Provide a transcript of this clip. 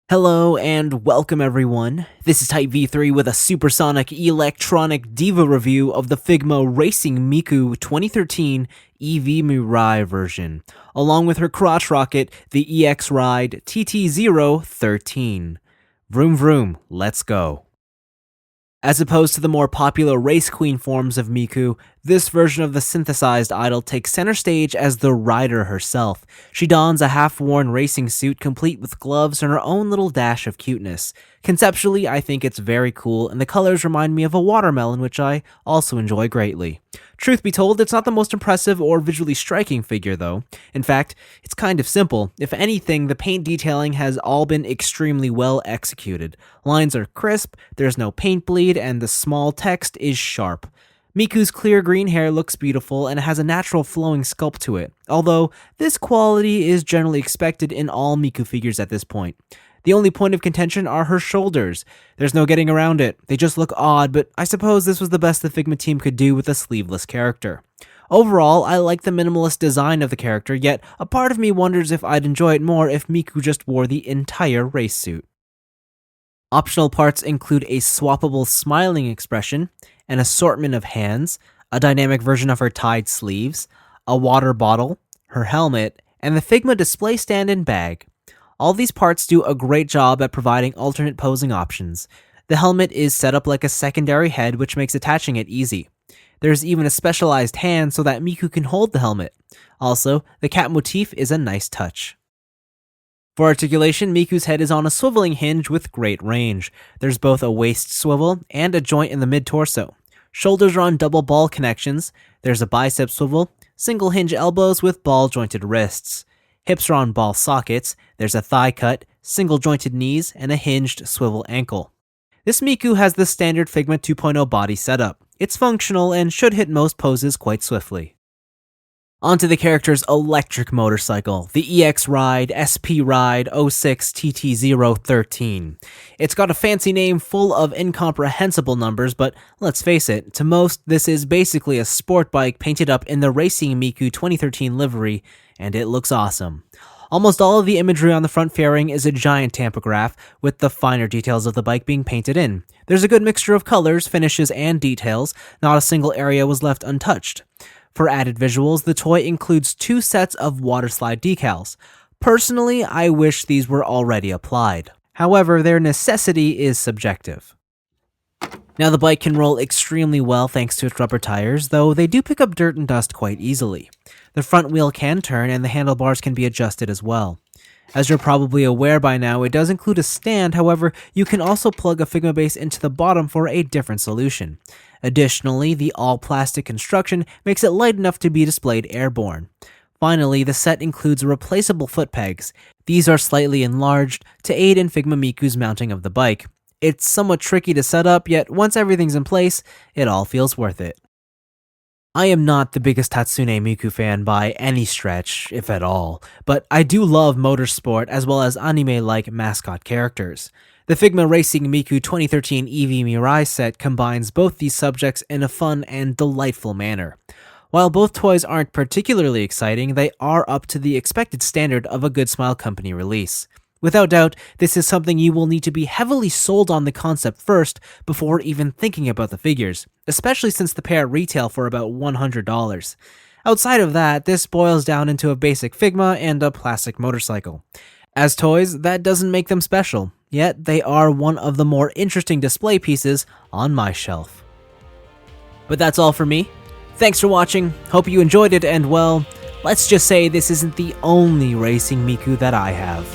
Hello and welcome everyone. This is Type V3 with a supersonic electronic diva review of the Figma Racing Miku 2013 EV Mirai version, along with her crotch rocket, the EX Ride TT013. Vroom vroom, let's go. As opposed to the more popular race queen forms of Miku, this version of the synthesized idol takes center stage as the rider herself. She dons a half-worn racing suit complete with gloves and her own little dash of cuteness. Conceptually, I think it's very cool, and the colors remind me of a watermelon, which I also enjoy greatly. Truth be told, it's not the most impressive or visually striking figure, though. In fact, it's kind of simple. If anything, the paint detailing has all been extremely well executed. Lines are crisp, there's no paint bleed, and the small text is sharp. Miku's clear green hair looks beautiful and has a natural flowing sculpt to it, although this quality is generally expected in all Miku figures at this point. The only point of contention are her shoulders. There's no getting around it. They just look odd, but I suppose this was the best the Figma team could do with a sleeveless character. Overall, I like the minimalist design of the character, yet a part of me wonders if I'd enjoy it more if Miku just wore the entire race suit. Optional parts include a swappable smiling expression, an assortment of hands, a dynamic version of her tied sleeves, a water bottle, her helmet, and the Figma display stand and bag. All these parts do a great job at providing alternate posing options. The helmet is set up like a secondary head, which makes attaching it easy. There's even a specialized hand so that Miku can hold the helmet. Also, the cat motif is a nice touch. For articulation, Miku's head is on a swiveling hinge with great range. There's both a waist swivel and a joint in the mid-torso. Shoulders are on double ball connections. There's a bicep swivel, single hinge elbows with ball-jointed wrists. Hips are on ball sockets, there's a thigh cut, single jointed knees, and a hinged swivel ankle. This Miku has the standard Figma 2.0 body setup. It's functional and should hit most poses quite swiftly. Onto the character's electric motorcycle, the EX Ride SP Ride 06 TT013. It's got a fancy name full of incomprehensible numbers, but let's face it, to most, this is basically a sport bike painted up in the Racing Miku 2013 livery, and it looks awesome. Almost all of the imagery on the front fairing is a giant tampograph, with the finer details of the bike being painted in. There's a good mixture of colors, finishes, and details. Not a single area was left untouched. For added visuals, the toy includes 2 sets of waterslide decals. Personally, I wish these were already applied. However, their necessity is subjective. Now, the bike can roll extremely well thanks to its rubber tires, though they do pick up dirt and dust quite easily. The front wheel can turn and the handlebars can be adjusted as well. As you're probably aware by now, it does include a stand, however, you can also plug a Figma base into the bottom for a different solution. Additionally, the all-plastic construction makes it light enough to be displayed airborne. Finally, the set includes replaceable foot pegs. These are slightly enlarged to aid in Figma Miku's mounting of the bike. It's somewhat tricky to set up, yet once everything's in place, it all feels worth it. I am not the biggest Hatsune Miku fan by any stretch, if at all, but I do love motorsport as well as anime-like mascot characters. The Figma Racing Miku 2013 EV Mirai set combines both these subjects in a fun and delightful manner. While both toys aren't particularly exciting, they are up to the expected standard of a Goodsmile company release. Without doubt, this is something you will need to be heavily sold on the concept first before even thinking about the figures, especially since the pair retail for about $100. Outside of that, this boils down into a basic Figma and a plastic motorcycle. As toys, that doesn't make them special, yet they are one of the more interesting display pieces on my shelf. But that's all for me. Thanks for watching, hope you enjoyed it, and well, let's just say this isn't the only Racing Miku that I have.